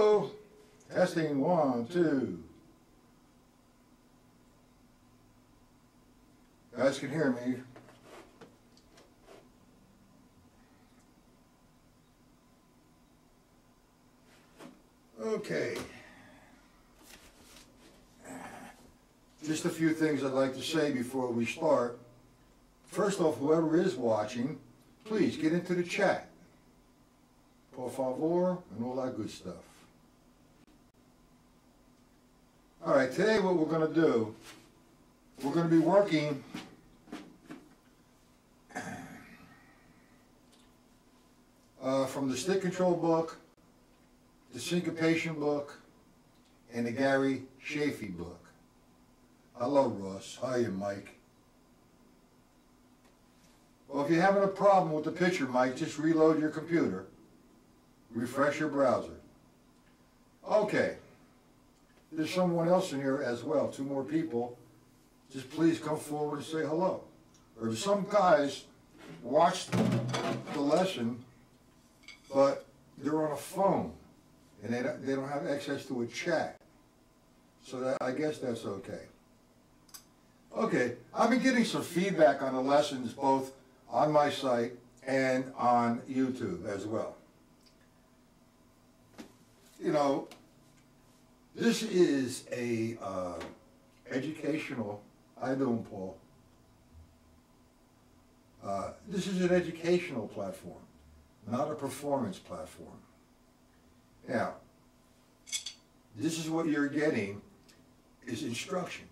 Hello? Testing 1, 2. You guys can hear me. Okay. Just a few things I'd like to say before we start. First off, whoever is watching, please get into the chat. Por favor, and all that good stuff. All right, today what we're going to do, we're going to be working from the stick control book, the syncopation book, and the Gary Shafee book. Hello, Russ. Hiya, Mike. Well, if you're having a problem with the picture, Mike, just reload your computer. Refresh your browser. Okay. There's someone else in here as well, 2 more people. Just please come forward and say hello. Or some guys watched the lesson, but they're on a phone, and they don't have access to a chat. So I guess that's okay. Okay, I've been getting some feedback on the lessons both on my site and on YouTube as well. You know, this is a educational, how you doing, Paul? This is an educational platform, not a performance platform. Now, this is what you're getting is instruction.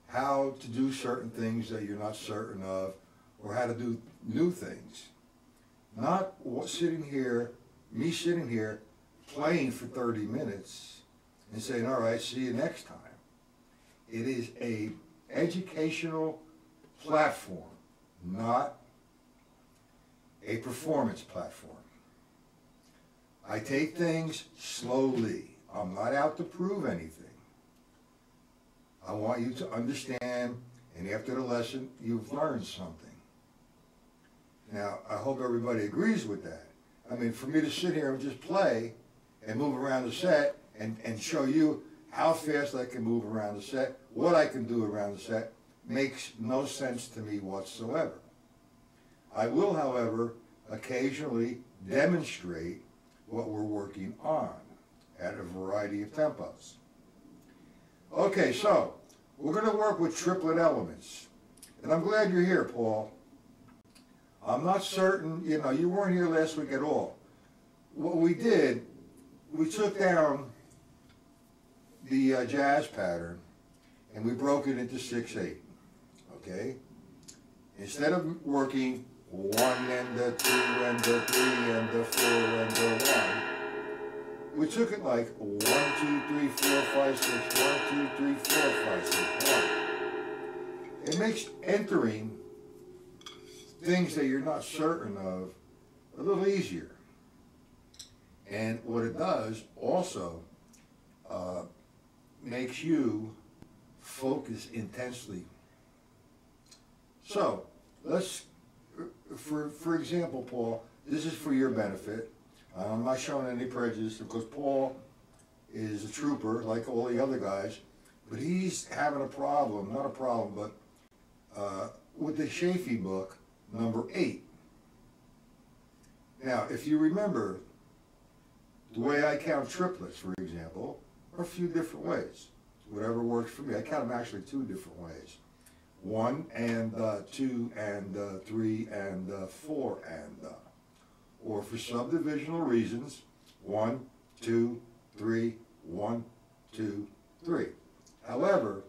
How to do certain things that you're not certain of, or how to do new things. Not sitting here, me sitting here, playing for 30 minutes and saying, all right, see you next time. It is a educational platform, not a performance platform. I take things slowly. I'm not out to prove anything. I want you to understand, and after the lesson, you've learned something. Now, I hope everybody agrees with that. I mean, for me to sit here and just play and move around the set and show you how fast I can move around the set, what I can do around the set, makes no sense to me whatsoever. I will, however, occasionally demonstrate what we're working on at a variety of tempos. Okay, so we're going to work with triplet elements. And I'm glad you're here, Paul. I'm not certain, you know, you weren't here last week at all. What we did, we took down the jazz pattern and we broke it into 6/8, okay? Instead of working 1 and the 2 and the 3 and the 4 and the 1, we took it like 1, 2, 3, 4, 5, 6, 1, 2, 3, 4, 5, 6, 1. It makes entering things that you're not certain of a little easier. And what it does also makes you focus intensely. So let's, for example, Paul, this is for your benefit. I'm not showing any prejudice because Paul is a trooper like all the other guys, but he's having a problem, not a problem, but with the Shafee book, number 8. Now, if you remember, the way I count triplets, for example, are a few different ways. Whatever works for me. I count them actually 2 different ways. 1 and 2 and 3 and 4 and or for subdivisional reasons, 1, 2, 3, 1, 2, 3. However,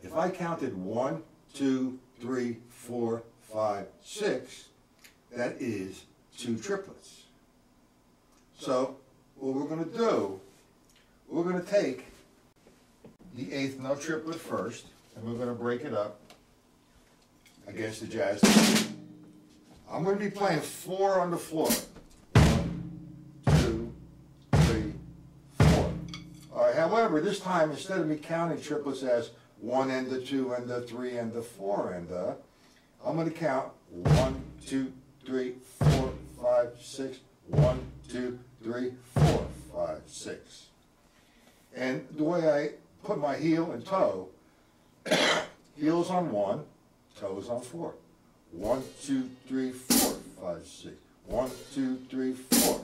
if I counted 1, 2, 3, 4, 5, 6, that is 2 triplets. So what we're going to do, we're going to take the 8th note triplet first, and we're going to break it up against the jazz. I'm going to be playing 4 on the floor. 1, 2, 3, 4. All right, however, this time, instead of me counting triplets as 1 and the 2 and the 3 and the 4 and the, I'm going to count 1, 2, 3, 4, 5, 6, 1, 2, 3, 4, 5, 6. And the way I put my heel and toe, heel's on 1, toes on 4. 1, 2, 3, 4, 5, 6. 1, 2, 3, 4.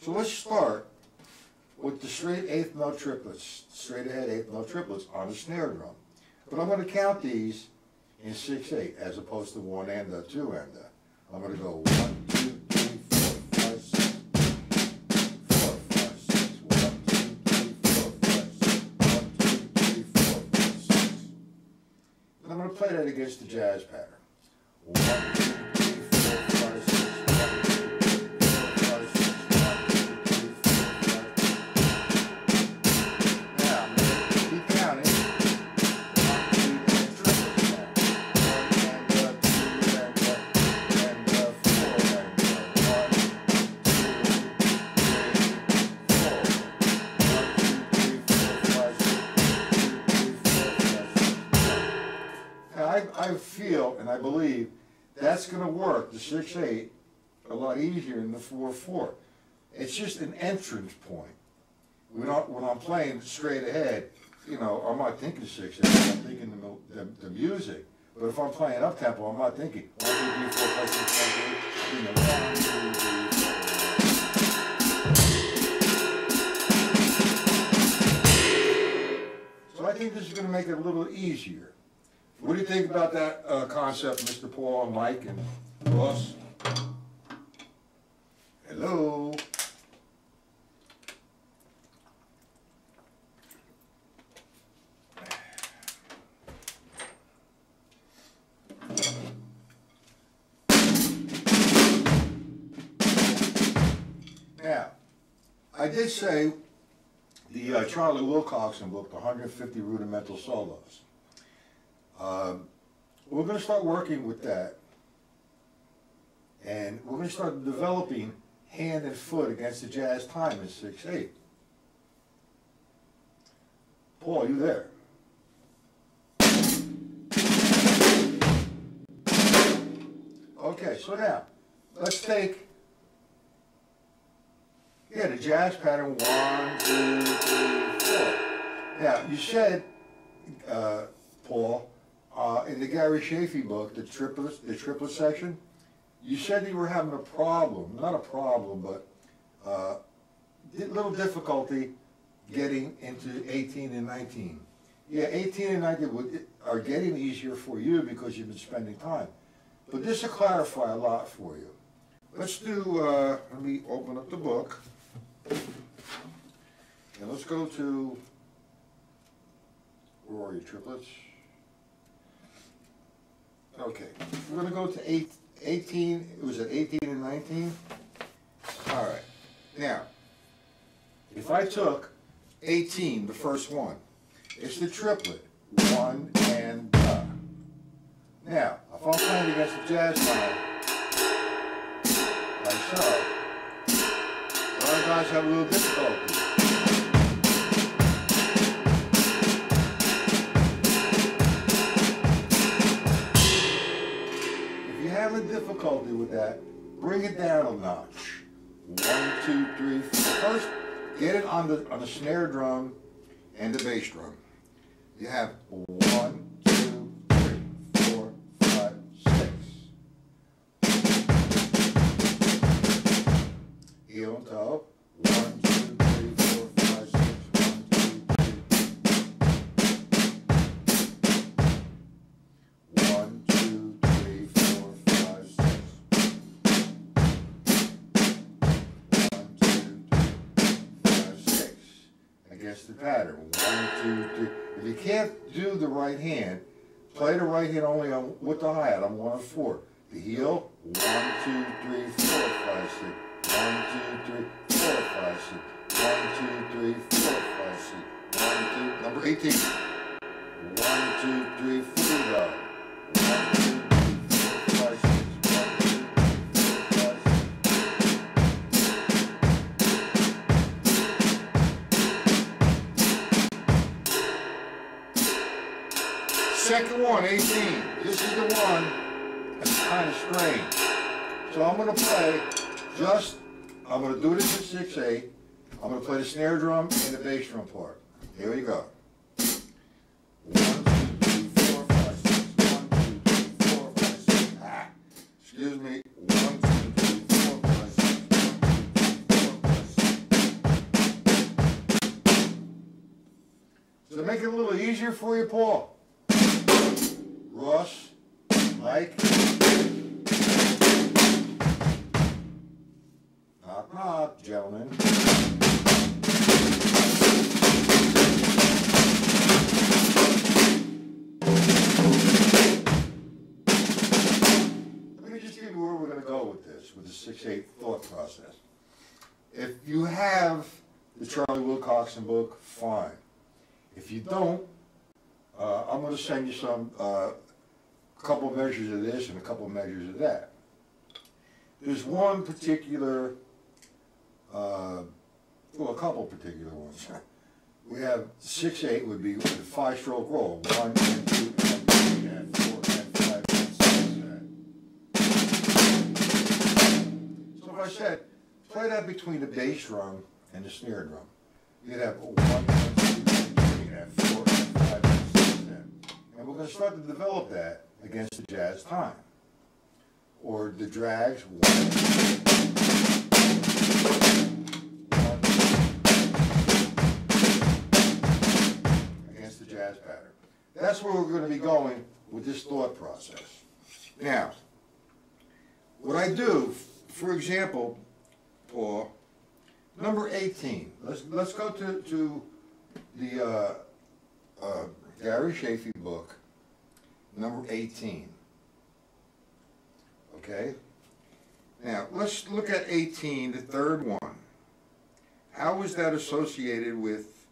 So let's start with the straight eighth note triplets, straight ahead eighth note triplets on the snare drum. But I'm going to count these in 6/8 as opposed to 1 and a 2 and a. I'm going to go 1, 2, 3, 4, 5, 6, 4, 5, 6, 1, 2, 3, 4, 5, 6, 1, 2, 3, 4, 5, 6. And I'm going to play that against the jazz pattern. 1, 2, 3, 4, 5, 6, 1, 2, 3, 4, 5, 6, 1, 2, 3, 4, 5. Now, I'm going to keep counting. 1, 2, and triplets now. 1 and 2 and 4 and 1, 2, 3, 4, 5, 6, 1, 2, 3, 4, 5, 6. Now, I feel and I believe that's going to work, the 6/8, a lot easier than the 4/4. It's just an entrance point. When I'm playing straight ahead, you know, I'm not thinking 6/8, I'm thinking the music. But if I'm playing up tempo, I'm not thinking 1, 2, 3, 4, 5, 6, 7, 8. I'm thinking 1, 2, 3, 4. So I think this is going to make it a little easier. What do you think about that concept, Mr. Paul and Mike and Ross? Hello? Now, I did say the Charlie Wilcoxon book, the 150 Rudimental Solos. We're going to start working with that, and we're going to start developing hand and foot against the jazz time in 6/8. Paul, you there? Okay, so now, let's take, the jazz pattern, 1, 2, 3, 4. Now, you said, Paul, in the Gary Chaffee book, the triplet section, you said you were having a problem, not a problem, but a little difficulty getting into 18 and 19. Yeah, 18 and 19 are getting easier for you because you've been spending time. But this will clarify a lot for you. Let's do, let me open up the book. And let's go to, where are you, triplets? Okay, we're going to go to 18, it was at 18 and 19? All right, now, if I took 18, the first one, it's the triplet, 1 and Now, if I'm playing against the jazz time, like so, a lot of guys have a little difficulty. Having difficulty with that, bring it down a notch. 1, 2, 3, 4. First, get it on the snare drum and the bass drum. You have 1, 2, 3, 4, 5, 6. Heel and toe. 1, 2, 3, 4, 5, 6. 1, 2, 3, 4, 5, 6. 1, 2, 3, 5, 6. Against the pattern. 1, 2, 3. If you can't do the right hand, play the right hand only with the hi-hat on 1 and 4. The heel, 1, 2, 3, 4, 5, 6. 1, 2, 3, 4, 5, 6. 1, 2, 3, 4, 5, 6. 1, 2, number 18. 1, 2, 3, 4, go. 1, 2, 3, 4, 5, 6. 1, 2, 3, 4, 5, 6. Second one, 18. This is the one that's kind of strange. So I'm going to play just I'm going to do this in 6/8. I'm going to play the snare drum and the bass drum part. Here we go. 1, 2, 3, 4, 5, 6. 1, 2, 3, 4, 5, 6. Ah, excuse me. 1, 2, 3, 4, 5, 6. 1, 2, 3, 4, 5, 6. So make it a little easier for you, Paul. Ross, Mike. Knock, knock, gentlemen. Let me just give you where we're going to go with this, with the 6/8 thought process. If you have the Charlie Wilcoxon book, fine. If you don't, I'm going to send you some couple measures of this and a couple measures of that. There's one particular, well, a couple particular ones. We have 6/8 would be the 5-stroke roll. 1 and 2 and 3 and 4 and 5 and 6. So if I said, play that between the bass drum and the snare drum, you'd have 1 and 2 and 3 and 4 and 5 and 6. And we're going to start to develop that against the jazz time. Or the drags, 1, 1, against the jazz pattern. That's where we're going to be going with this thought process. Now, what I do, for example, Paul, number 18. Let's go to the Gary Shafee book, number 18. Okay? Now, let's look at 18, the third one. How is that associated with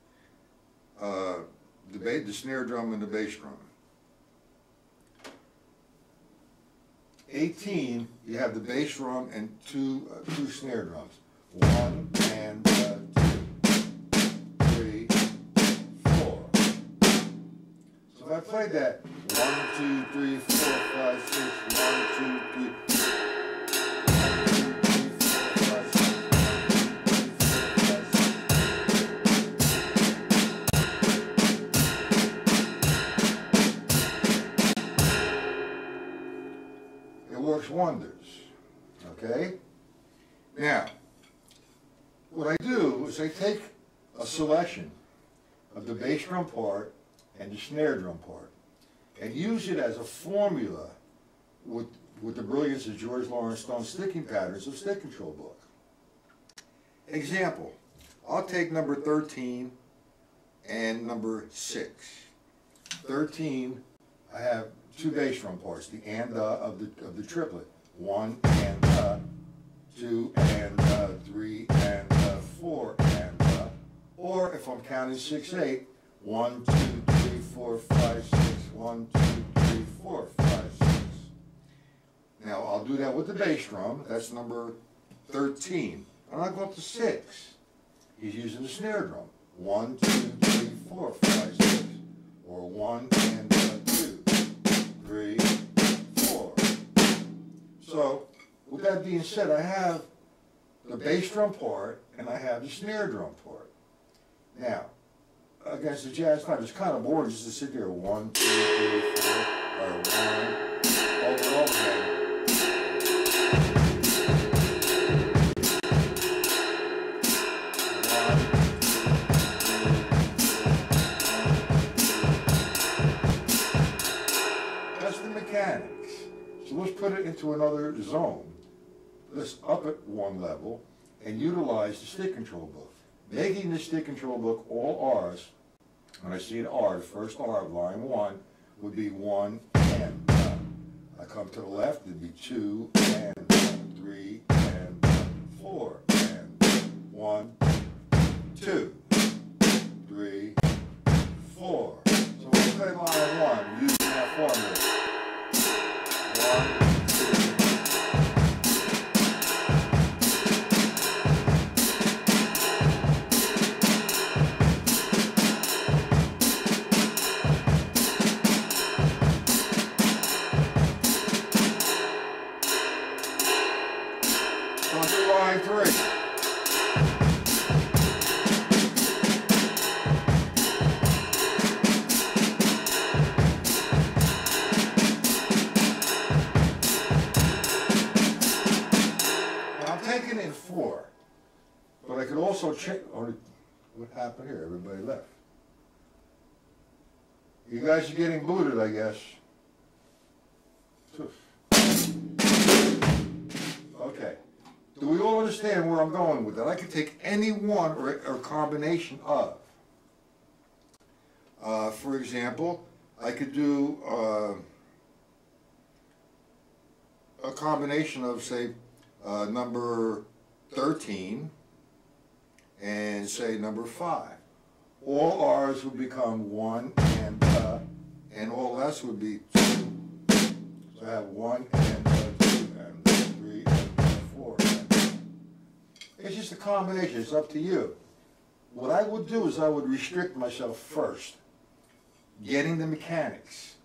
the snare drum and the bass drum? 18, you have the bass drum and two snare drums. 1 and 2, 3, 4. So if I played that 1, 2, 3, 4, 5, 6, 1, 2, 3. Works wonders. Okay? Now, what I do is I take a selection of the bass drum part and the snare drum part and use it as a formula with the brilliance of George Lawrence Stone's sticking patterns of stick control book. Example, I'll take number 13 and number 6. 13, I have two bass drum parts, the and of the triplet. 1 and 2 and 3 and 4 and or if I'm counting 6/8, 1, 2, 3, 4, 5, 6, 1, 2, 3, 4, 5, 6. Now I'll do that with the bass drum. That's number 13. And I'll go up to 6. He's using the snare drum. 1, 2, 3, 4, 5, 6. Or 1 and 2, 3, 4. So, with that being said, I have the bass drum part and I have the snare drum part. Now, against the jazz time, it's kind of boring just to sit there 1, 2, 3, 4, or 1, over and over again. Mechanics. So let's put it into another zone. Let's up it one level and utilize the stick control book. Making the stick control book all R's. When I see an R, the first R of line 1 would be 1 and I come to the left, it'd be 2 and 3 and 4 and 1, 2, 3, 4. So when we play line 1, using that formula. 1, 2. On to line 3. I could also check, or what happened here? Everybody left. You guys are getting booted, I guess. Okay. Do we all understand where I'm going with that? I could take any one or combination of. For example, I could do a combination of, say, number 13 and, say, number 5. All R's would become 1 and all S would be 2. So I have 1 and 2 and 3 and 4. It's just a combination. It's up to you. What I would do is I would restrict myself first, getting the mechanics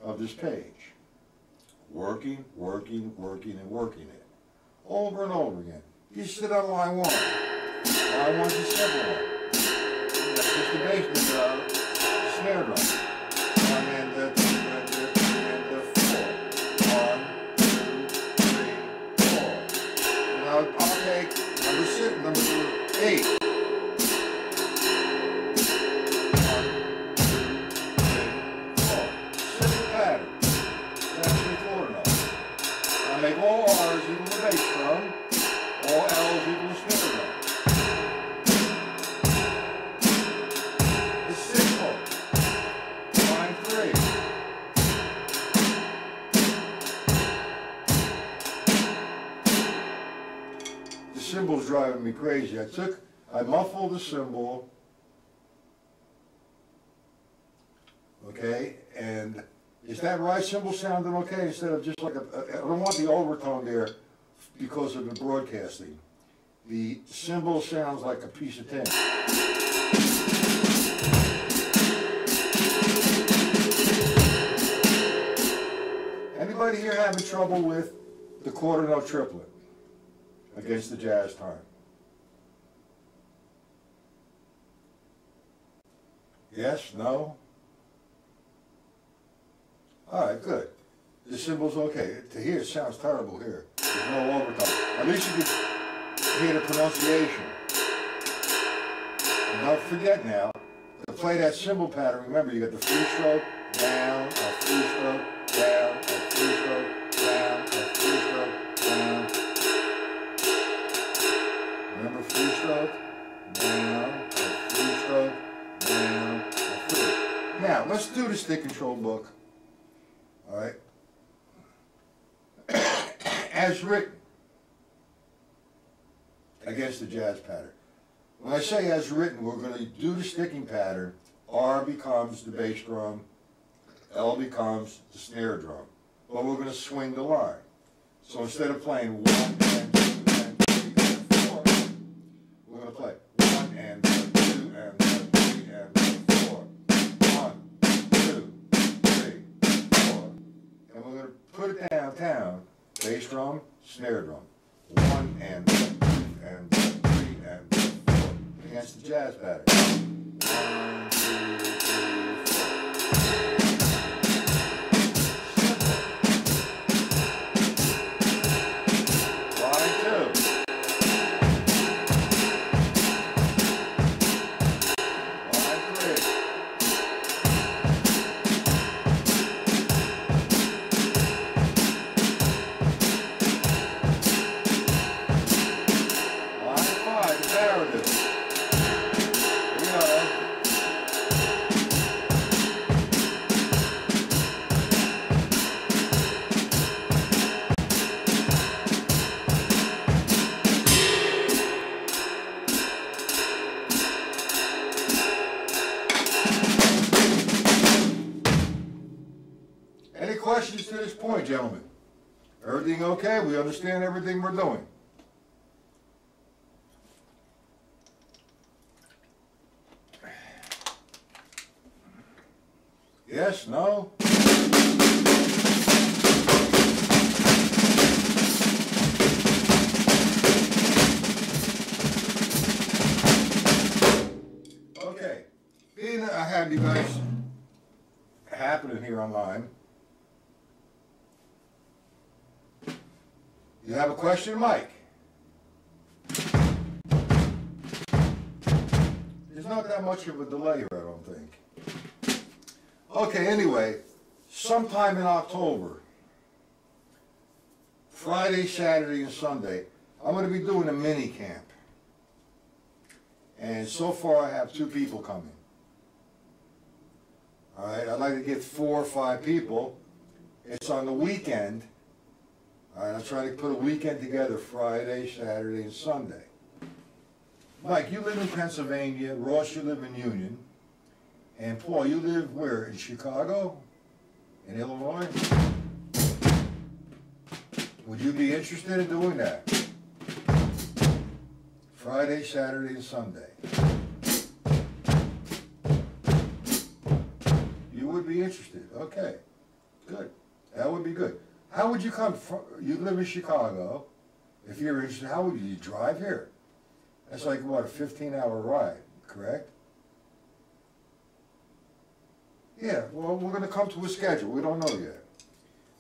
of this page. Working, working, working, and working it. Over and over again. You sit on line 1. Line 1's a simple one. That's just the bass, snare drum. 1 and 2 and 4. 1, 2, 3, 4. Now I'll take number 6, number 8. 1, 2, 3, 4. Simple pattern. That's the chord note. I make all R's equal to bass drum, all L's equal to snare drum. It's simple. Line 3. The cymbal's driving me crazy. I muffled the cymbal, okay, and is that right? Cymbal sounding okay instead of just like I don't want the overtone there because of the broadcasting. The cymbal sounds like a piece of tin. Anybody here having trouble with the quarter note triplet against the jazz time? Yes? No? All right, good. The cymbal's okay. To hear it sounds terrible here. There's no overtone. At least you can hear the pronunciation. And don't forget now, to play that cymbal pattern, remember you got the free stroke, down, a free stroke, down, a free stroke, down, a free stroke, down. Remember free stroke, down, a free stroke, down, a free. Now, let's do the stick control book. All right, as written against the jazz pattern. When I say as written, we're going to do the sticking pattern. R becomes the bass drum, L becomes the snare drum. But we're going to swing the line. So instead of playing 1 and 2 and 3 and 4, we're going to play 1 and 2 and 3 and 4. 1, 2, 3, 4. And we're going to put it downtown, bass drum, snare drum. 1 and 2 and 3 and 4 against the jazz pattern. 1, 2, 3, 4. Line 2. Line 3. Any questions to this point, gentlemen? Everything okay? We understand everything we're doing? Yes? No? Okay. Being I have you guys happening here online, you have a question, Mike? that much of a delay here, I don't think. Okay, anyway, sometime in October, Friday, Saturday, and Sunday, I'm going to be doing a mini camp. And so far I have 2 people coming. All right, I'd like to get 4 or 5 people. It's on the weekend. All right, I'm trying to put a weekend together, Friday, Saturday, and Sunday. Mike, you live in Pennsylvania. Ross, you live in Union. And Paul, you live where? In Chicago? In Illinois? Would you be interested in doing that? Friday, Saturday, and Sunday. You would be interested. Okay, good. That would be good. How would you come from? You live in Chicago. If you're interested, how would you drive here? That's like, what, a 15-hour ride, correct? Yeah, well, we're going to come to a schedule. We don't know yet.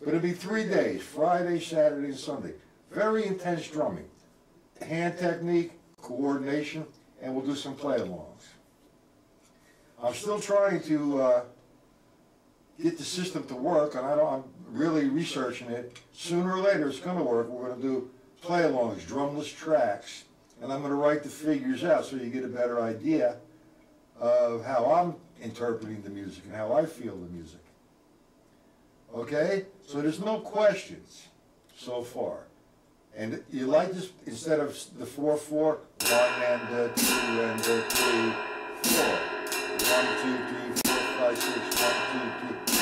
But it'll be 3 days, Friday, Saturday, and Sunday. Very intense drumming. Hand technique, coordination, and we'll do some play-alongs. I'm still trying to get the system to work, and I'm really researching it. Sooner or later, it's going to work. We're going to do play-alongs, drumless tracks, and I'm going to write the figures out so you get a better idea of how I'm interpreting the music and how I feel the music. Okay? So there's no questions so far. And you like this, instead of the 4/4, 1 and 2 and 3, 4. 1, 2, 3, 4, 5, 6, 1, 2, 3.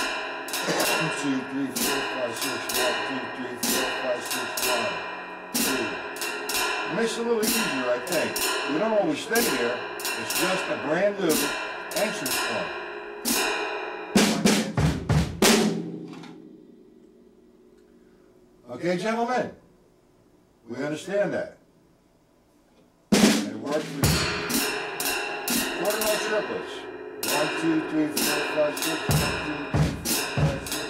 1, 2, 3, 4, 5, 6, 1, 2, 3, 4, 5, 6, 1, 2. It makes it a little easier, I think. We don't always stay here. It's just a brand new entrance point. Okay, gentlemen? We understand that. And it works for ordinal triplets. 1, 2, 3, 4, 5, 6, 1, 2, 3, 4, 5, 6.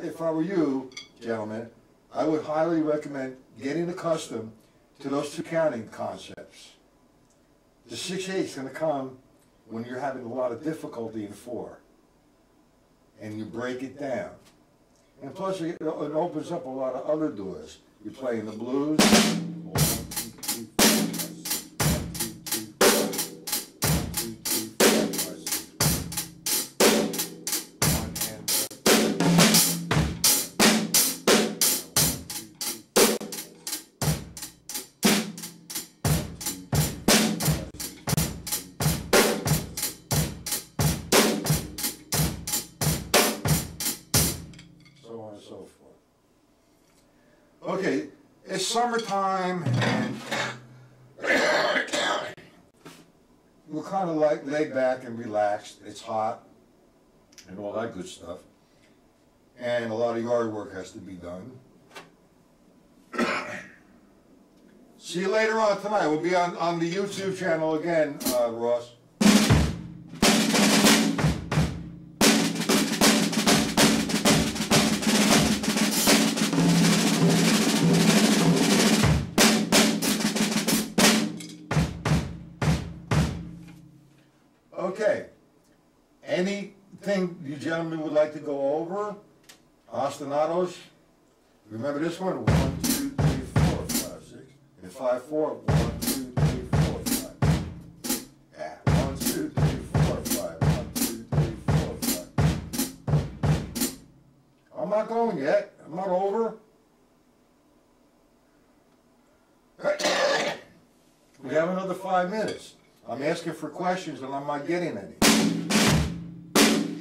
If I were you, gentlemen, I would highly recommend getting accustomed to those 2 counting concepts. The 6/8 is going to come when you're having a lot of difficulty in 4, and you break it down. And plus, it opens up a lot of other doors. You're playing the blues. Okay, it's summertime and we're kind of like laid back and relaxed. It's hot and all that good stuff. And a lot of yard work has to be done. See you later on tonight. We'll be on the YouTube channel again, Ross. Okay, anything you gentlemen would like to go over? Ostinatos? Remember this one? 1, 2, 3, 4, 5, 6. And 5, 4. 1, 2, 3, 4, 5. Yeah. 1, 2, 3, 4, 5. 1, 2, 3, 4, 5. I'm not going yet. I'm not over. We have another 5 minutes. I'm asking for questions and I'm not getting any.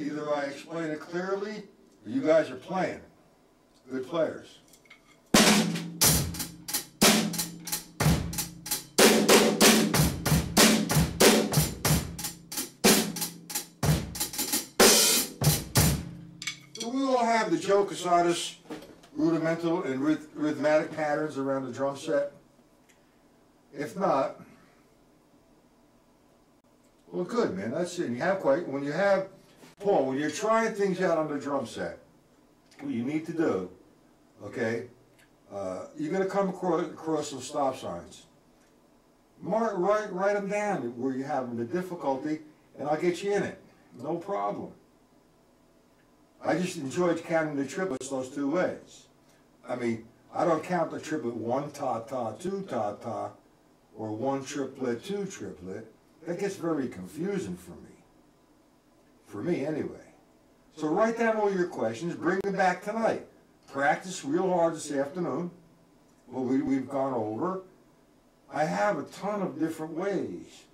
Either I explain it clearly or you guys are playing. Good players. So we all have the Joe Casadas rudimental and rhythmatic patterns around the drum set. If not, Well, good, man. That's it. You have when you have, Paul, when you're trying things out on the drum set, what you need to do, okay, you're going to come across some stop signs. Write them down where you're having the difficulty, and I'll get you in it. No problem. I just enjoyed counting the triplets those two ways. I mean, I don't count the triplet 1 ta-ta, 2 ta-ta, or 1 triplet, 2 triplet. That gets very confusing for me. For me, anyway. So write down all your questions, bring them back tonight. Practice real hard this afternoon, what we've gone over. I have a ton of different ways.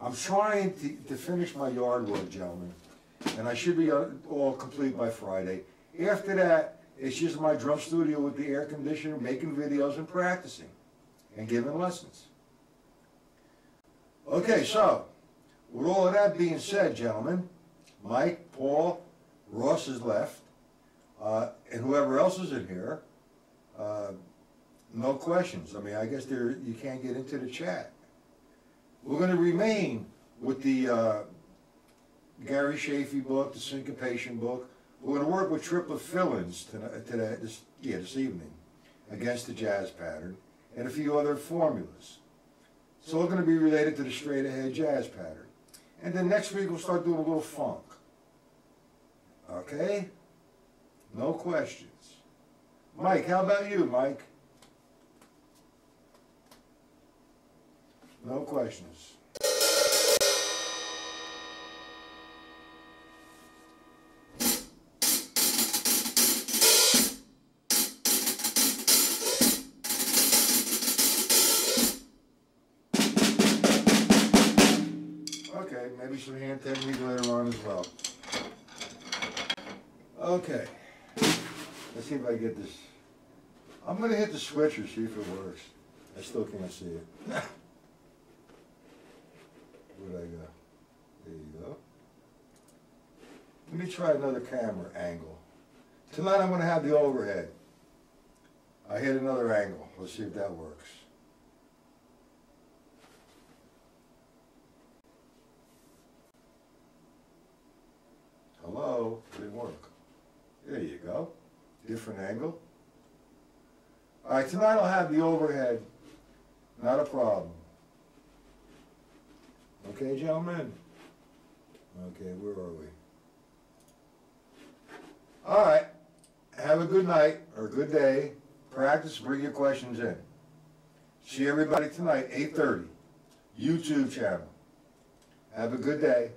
I'm trying to finish my yard work, gentlemen, and I should be all complete by Friday. After that, it's just my drum studio with the air conditioner, making videos and practicing, and giving lessons. Okay, so, with all of that being said, gentlemen, Mike, Paul, Ross is left, and whoever else is in here, no questions. I mean, I guess you can't get into the chat. We're going to remain with the Gary Shafee book, the syncopation book. We're going to work with triplet fill-ins this evening against the jazz pattern and a few other formulas. It's all going to be related to the straight-ahead jazz pattern. And then next week we'll start doing a little funk. Okay? No questions. Mike, how about you, Mike? No questions. Okay, maybe some hand technique later on as well. Okay, let's see if I get this. I'm going to hit the switcher, see if it works. I still can't see it. Where'd I go? There you go. Let me try another camera angle. Tonight I'm going to have the overhead. I hit another angle. Let's see if that works. Hello? It didn't work. There you go. Different angle. All right, tonight I'll have the overhead. Not a problem. Okay, gentlemen? Okay, where are we? All right. Have a good night or a good day. Practice, bring your questions in. See everybody tonight, 8:30. YouTube channel. Have a good day.